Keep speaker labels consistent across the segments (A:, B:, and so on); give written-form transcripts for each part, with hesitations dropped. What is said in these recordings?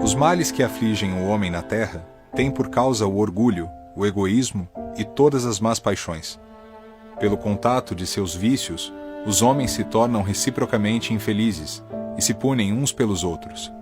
A: Os males que afligem o homem na terra têm por causa o orgulho, o egoísmo e todas as más paixões. Pelo contato de seus vícios, os homens se tornam reciprocamente infelizes e se punem uns pelos outros.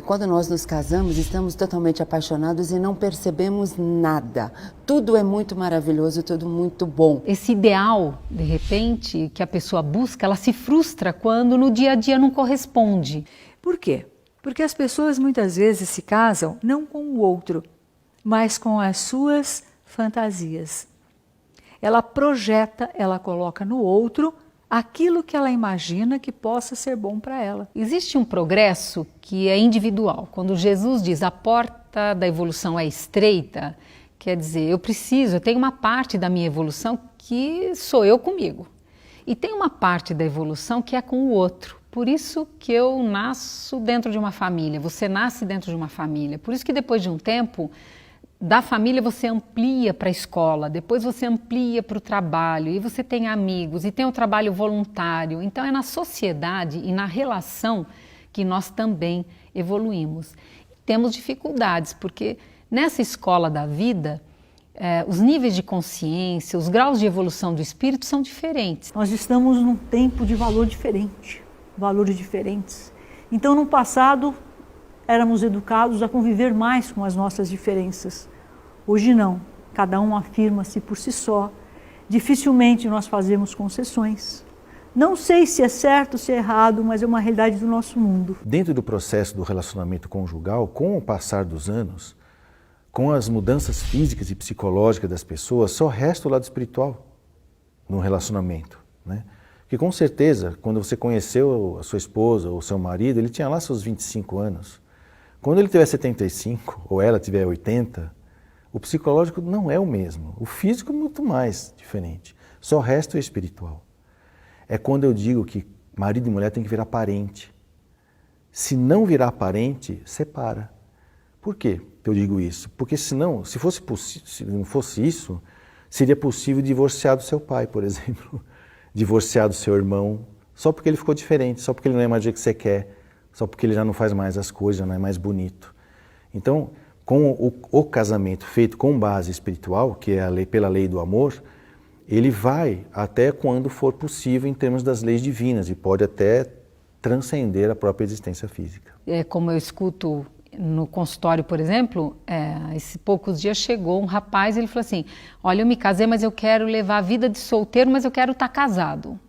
B: Quando nós nos casamos, estamos totalmente apaixonados e não percebemos nada. Tudo é muito maravilhoso, tudo muito bom.
C: Esse ideal, de repente, que a pessoa busca, ela se frustra quando no dia a dia não corresponde.
D: Por quê? Porque as pessoas muitas vezes se casam não com o outro, mas com as suas fantasias. Ela projeta, ela coloca no outro aquilo que ela imagina que possa ser bom para ela.
C: Existe um progresso que é individual. Quando Jesus diz a porta da evolução é estreita, quer dizer, eu tenho uma parte da minha evolução que sou eu comigo. E tem uma parte da evolução que é com o outro. Por isso que eu nasço dentro de uma família, você nasce dentro de uma família. Por isso que depois de um tempo, da família você amplia para a escola, depois você amplia para o trabalho, e você tem amigos, e tem o trabalho voluntário. Então é na sociedade e na relação que nós também evoluímos. Temos dificuldades, porque nessa escola da vida, os níveis de consciência, os graus de evolução do espírito são diferentes.
D: Nós estamos num tempo de valor diferente, valores diferentes. Então no passado, éramos educados a conviver mais com as nossas diferenças. Hoje não, cada um afirma-se por si só. Dificilmente nós fazemos concessões. Não sei se é certo, se é errado, mas é uma realidade do nosso mundo.
E: Dentro do processo do relacionamento conjugal, com o passar dos anos, com as mudanças físicas e psicológicas das pessoas, só resta o lado espiritual no relacionamento, né? Porque com certeza, quando você conheceu a sua esposa ou seu marido, ele tinha lá seus 25 anos. Quando ele tiver 75 ou ela tiver 80, o psicológico não é o mesmo. O físico é muito mais diferente. Só resta o espiritual. É quando eu digo que marido e mulher tem que virar parente. Se não virar parente, separa. Por quê que eu digo isso? Porque senão, se não fosse isso, seria possível divorciar do seu pai, por exemplo. Divorciar do seu irmão, só porque ele ficou diferente, só porque ele não é mais do jeito que você quer, só porque ele já não faz mais as coisas, já não é mais bonito. Então, com o casamento feito com base espiritual, que é a lei, pela lei do amor, ele vai até quando for possível em termos das leis divinas e pode até transcender a própria existência física.
C: Como eu escuto no consultório, por exemplo, esses poucos dias chegou um rapaz e ele falou assim, olha, eu me casei, mas eu quero levar a vida de solteiro, mas eu quero estar casado.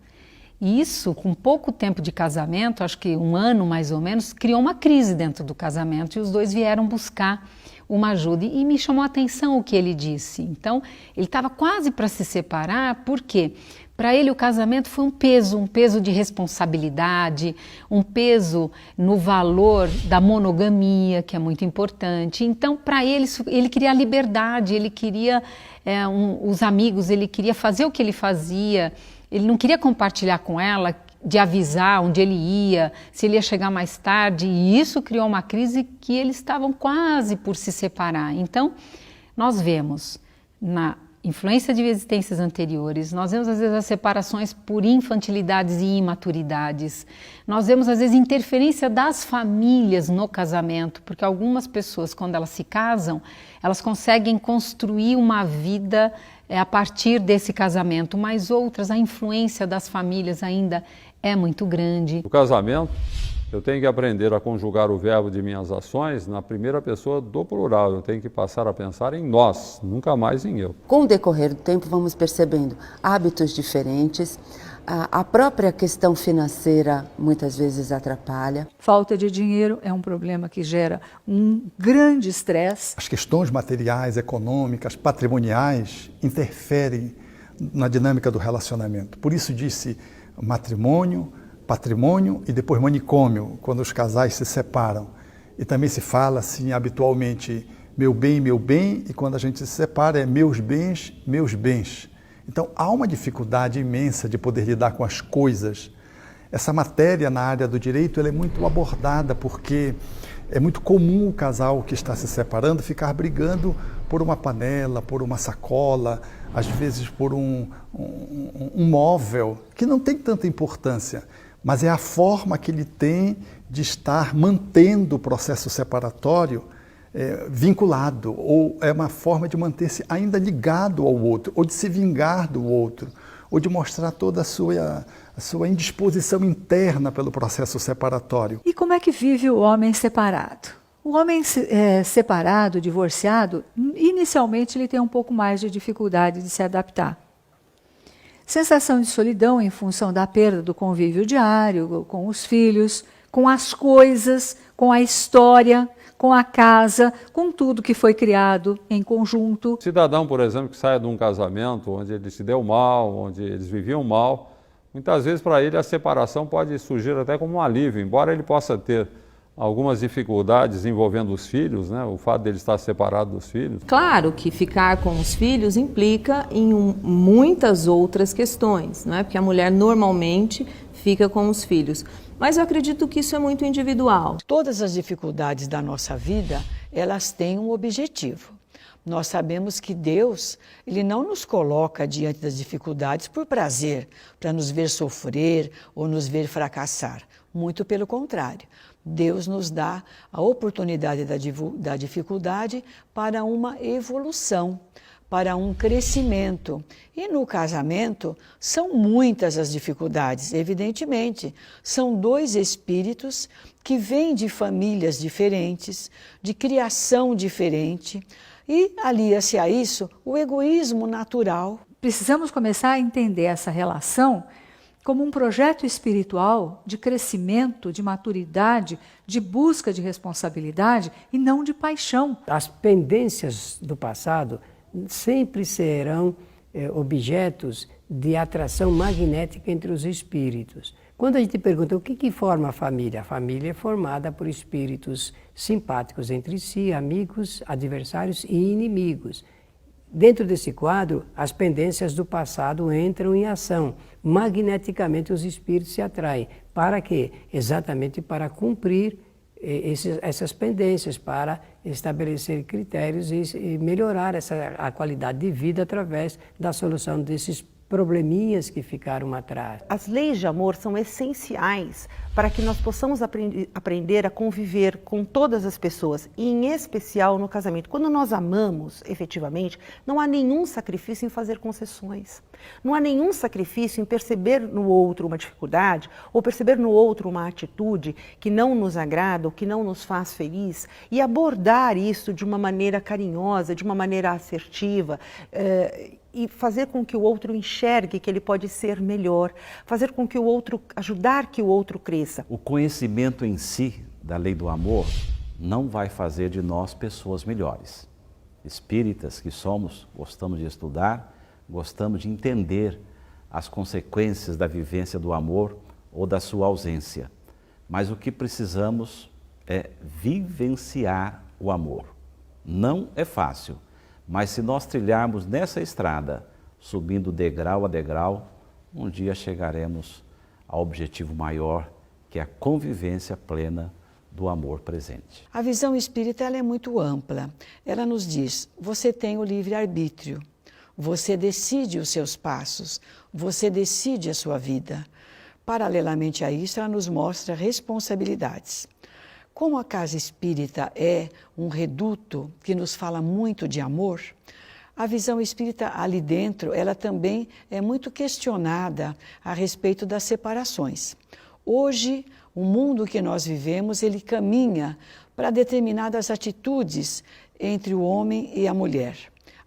C: E isso, com pouco tempo de casamento, acho que 1 ano mais ou menos, criou uma crise dentro do casamento e os dois vieram buscar uma ajuda. E me chamou a atenção o que ele disse. Então, ele estava quase para se separar, por quê? Para ele o casamento foi um peso de responsabilidade, um peso no valor da monogamia, que é muito importante. Então, para ele, ele queria a liberdade, ele queria os amigos, ele queria fazer o que ele fazia, ele não queria compartilhar com ela, de avisar onde ele ia, se ele ia chegar mais tarde, e isso criou uma crise que eles estavam quase por se separar. Então, nós vemos na influência de existências anteriores, nós vemos às vezes as separações por infantilidades e imaturidades, nós vemos às vezes interferência das famílias no casamento, porque algumas pessoas quando elas se casam, elas conseguem construir uma vida a partir desse casamento, mas outras, a influência das famílias ainda é muito grande.
F: No casamento, eu tenho que aprender a conjugar o verbo de minhas ações na primeira pessoa do plural. Eu tenho que passar a pensar em nós, nunca mais em eu.
B: Com o decorrer do tempo, vamos percebendo hábitos diferentes, a própria questão financeira muitas vezes atrapalha.
D: Falta de dinheiro é um problema que gera um grande estresse.
G: As questões materiais, econômicas, patrimoniais interferem na dinâmica do relacionamento. Por isso disse matrimônio, patrimônio e depois manicômio, quando os casais se separam. E também se fala assim habitualmente meu bem, e quando a gente se separa é meus bens, meus bens. Então há uma dificuldade imensa de poder lidar com as coisas. Essa matéria na área do direito ela é muito abordada porque É muito comum o casal que está se separando ficar brigando por uma panela, por uma sacola, às vezes por um móvel, que não tem tanta importância, mas é a forma que ele tem de estar mantendo o processo separatório vinculado, ou é uma forma de manter-se ainda ligado ao outro, ou de se vingar do outro, ou de mostrar toda a sua indisposição interna pelo processo separatório.
D: E como é que vive o homem separado? O homem separado, divorciado, inicialmente ele tem um pouco mais de dificuldade de se adaptar. Sensação de solidão em função da perda do convívio diário, com os filhos, com as coisas, com a história, com a casa, com tudo que foi criado em conjunto.
F: Cidadão, por exemplo, que sai de um casamento onde ele se deu mal, onde eles viviam mal, muitas vezes para ele a separação pode surgir até como um alívio, embora ele possa ter algumas dificuldades envolvendo os filhos, né? O fato dele estar separado dos filhos.
H: Claro que ficar com os filhos implica em muitas outras questões, não é? Porque a mulher normalmente fica com os filhos. Mas eu acredito que isso é muito individual.
I: Todas as dificuldades da nossa vida, elas têm um objetivo. Nós sabemos que Deus, Ele não nos coloca diante das dificuldades por prazer, para nos ver sofrer ou nos ver fracassar. Muito pelo contrário. Deus nos dá a oportunidade da dificuldade para uma evolução, para um crescimento. E no casamento são muitas as dificuldades, evidentemente. São dois espíritos que vêm de famílias diferentes, de criação diferente, e alia-se a isso o egoísmo natural.
D: Precisamos começar a entender essa relação como um projeto espiritual de crescimento, de maturidade, de busca de responsabilidade e não de paixão.
J: As pendências do passado sempre serão objetos de atração magnética entre os espíritos. Quando a gente pergunta o que forma a família é formada por espíritos simpáticos entre si, amigos, adversários e inimigos. Dentro desse quadro, as pendências do passado entram em ação. Magneticamente os espíritos se atraem. Para quê? Exatamente para cumprir essas pendências, para estabelecer critérios e melhorar a qualidade de vida através da solução desses probleminhas que ficaram atrás.
K: As leis de amor são essenciais para que nós possamos aprender a conviver com todas as pessoas, e em especial no casamento. Quando nós amamos, efetivamente, não há nenhum sacrifício em fazer concessões. Não há nenhum sacrifício em perceber no outro uma dificuldade ou perceber no outro uma atitude que não nos agrada ou que não nos faz feliz e abordar isso de uma maneira carinhosa, de uma maneira assertiva, e fazer com que o outro enxergue que ele pode ser melhor, fazer com que o outro, ajudar que o outro cresça.
L: O conhecimento em si da lei do amor não vai fazer de nós pessoas melhores. Espíritas que somos, gostamos de estudar, gostamos de entender as consequências da vivência do amor ou da sua ausência. Mas o que precisamos é vivenciar o amor. Não é fácil. Mas se nós trilharmos nessa estrada, subindo degrau a degrau, um dia chegaremos ao objetivo maior, que é a convivência plena do amor presente.
I: A visão espírita ela é muito ampla. Ela nos diz, você tem o livre-arbítrio, você decide os seus passos, você decide a sua vida. Paralelamente a isso, ela nos mostra responsabilidades. Como a casa espírita é um reduto que nos fala muito de amor, a visão espírita ali dentro, ela também é muito questionada a respeito das separações. Hoje, o mundo que nós vivemos, ele caminha para determinadas atitudes entre o homem e a mulher.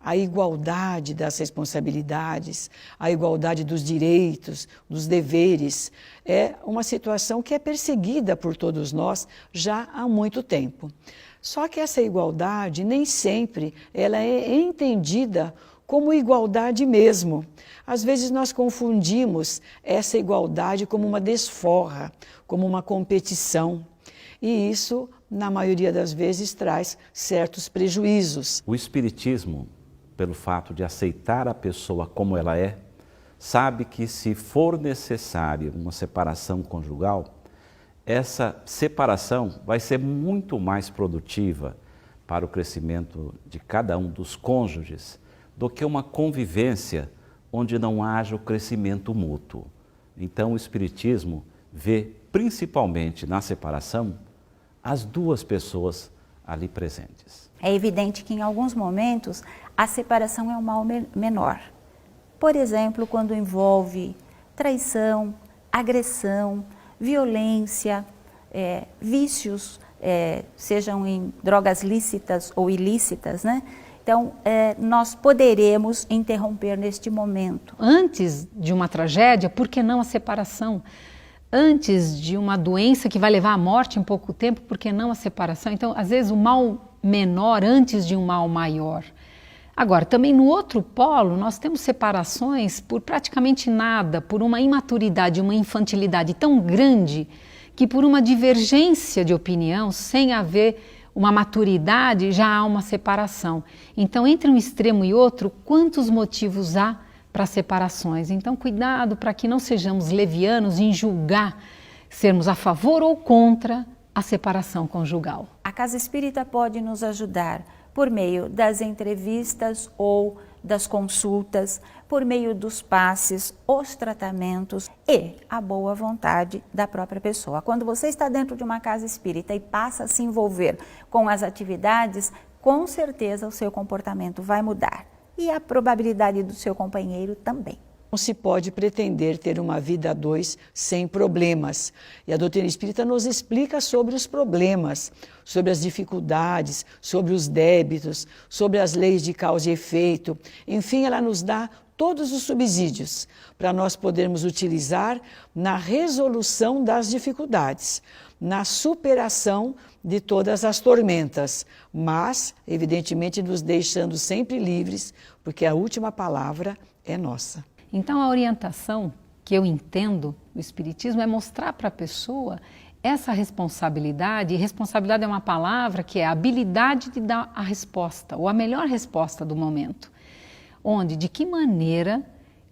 I: A igualdade das responsabilidades, a igualdade dos direitos, dos deveres, é uma situação que é perseguida por todos nós já há muito tempo. Só que essa igualdade nem sempre ela é entendida como igualdade mesmo. Às vezes nós confundimos essa igualdade como uma desforra, como uma competição. E isso, na maioria das vezes, traz certos prejuízos.
L: O Espiritismo, pelo fato de aceitar a pessoa como ela é, sabe que se for necessária uma separação conjugal, essa separação vai ser muito mais produtiva para o crescimento de cada um dos cônjuges do que uma convivência onde não haja o crescimento mútuo. Então o Espiritismo vê principalmente na separação as duas pessoas ali presentes.
M: É evidente que em alguns momentos a separação é um mal menor. Por exemplo, quando envolve traição, agressão, violência, vícios, sejam em drogas lícitas ou ilícitas, né? Então, nós poderemos interromper neste momento.
C: Antes de uma tragédia, por que não a separação? Antes de uma doença que vai levar à morte em pouco tempo, por que não a separação? Então, às vezes, o mal menor antes de um mal maior. Agora, também no outro polo, nós temos separações por praticamente nada, por uma imaturidade, uma infantilidade tão grande que por uma divergência de opinião, sem haver uma maturidade, já há uma separação. Então, entre um extremo e outro, quantos motivos há para separações? Então, cuidado para que não sejamos levianos em julgar, sermos a favor ou contra a separação conjugal.
M: A Casa Espírita pode nos ajudar por meio das entrevistas ou das consultas, por meio dos passes, os tratamentos e a boa vontade da própria pessoa. Quando você está dentro de uma casa espírita e passa a se envolver com as atividades, com certeza o seu comportamento vai mudar e a probabilidade do seu companheiro também.
I: Não se pode pretender ter uma vida a dois sem problemas. E a doutrina espírita nos explica sobre os problemas, sobre as dificuldades, sobre os débitos, sobre as leis de causa e efeito. Enfim, ela nos dá todos os subsídios para nós podermos utilizar na resolução das dificuldades, na superação de todas as tormentas, mas, evidentemente, nos deixando sempre livres, porque a última palavra é nossa.
C: Então, a orientação que eu entendo do Espiritismo é mostrar para a pessoa essa responsabilidade, e responsabilidade é uma palavra que é a habilidade de dar a resposta, ou a melhor resposta do momento. Onde, de que maneira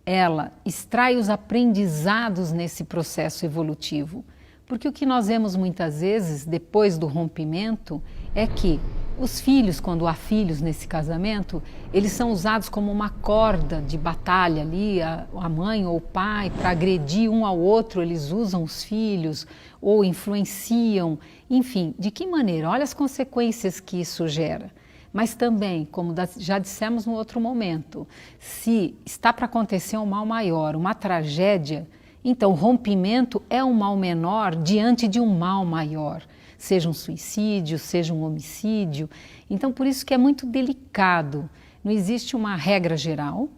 C: ela extrai os aprendizados nesse processo evolutivo. Porque o que nós vemos muitas vezes, depois do rompimento, é que os filhos, quando há filhos nesse casamento, eles são usados como uma corda de batalha ali, a mãe ou o pai, para agredir um ao outro, eles usam os filhos ou influenciam, enfim, de que maneira? Olha as consequências que isso gera. Mas também, como já dissemos no outro momento, se está para acontecer um mal maior, uma tragédia, então o rompimento é um mal menor diante de um mal maior. Seja um suicídio, seja um homicídio. Então, por isso que é muito delicado. Não existe uma regra geral,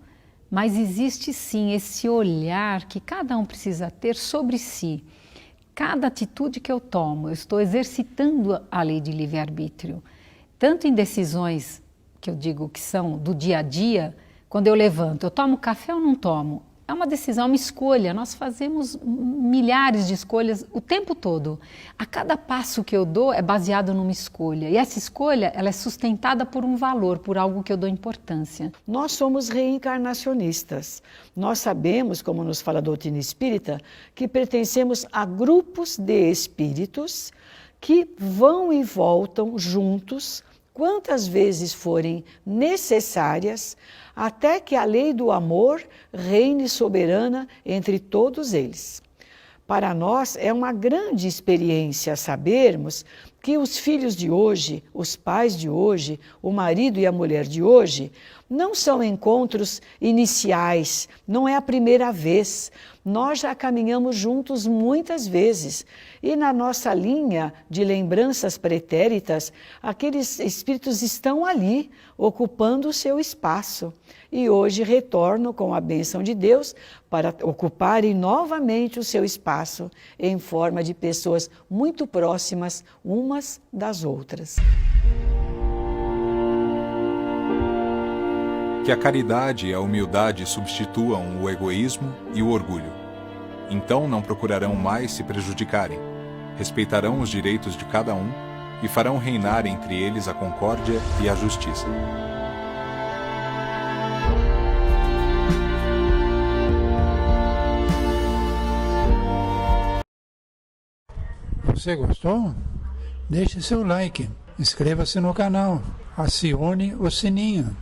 C: mas existe sim esse olhar que cada um precisa ter sobre si. Cada atitude que eu tomo, eu estou exercitando a lei de livre-arbítrio. Tanto em decisões que eu digo que são do dia a dia, quando eu levanto, eu tomo café ou não tomo? É uma decisão, uma escolha. Nós fazemos milhares de escolhas o tempo todo. A cada passo que eu dou é baseado numa escolha. E essa escolha, ela é sustentada por um valor, por algo que eu dou importância.
I: Nós somos reencarnacionistas. Nós sabemos, como nos fala a doutrina espírita, que pertencemos a grupos de espíritos que vão e voltam juntos, quantas vezes forem necessárias, até que a lei do amor reine soberana entre todos eles. Para nós é uma grande experiência sabermos que os filhos de hoje, os pais de hoje, o marido e a mulher de hoje, não são encontros iniciais, não é a primeira vez. Nós já caminhamos juntos muitas vezes e na nossa linha de lembranças pretéritas, aqueles espíritos estão ali, ocupando o seu espaço. E hoje retornam com a bênção de Deus para ocuparem novamente o seu espaço em forma de pessoas muito próximas umas das outras.
A: Que a caridade e a humildade substituam o egoísmo e o orgulho. Então não procurarão mais se prejudicarem, respeitarão os direitos de cada um e farão reinar entre eles a concórdia e a justiça.
N: você gostou, deixe seu like, inscreva-se no canal, acione o sininho.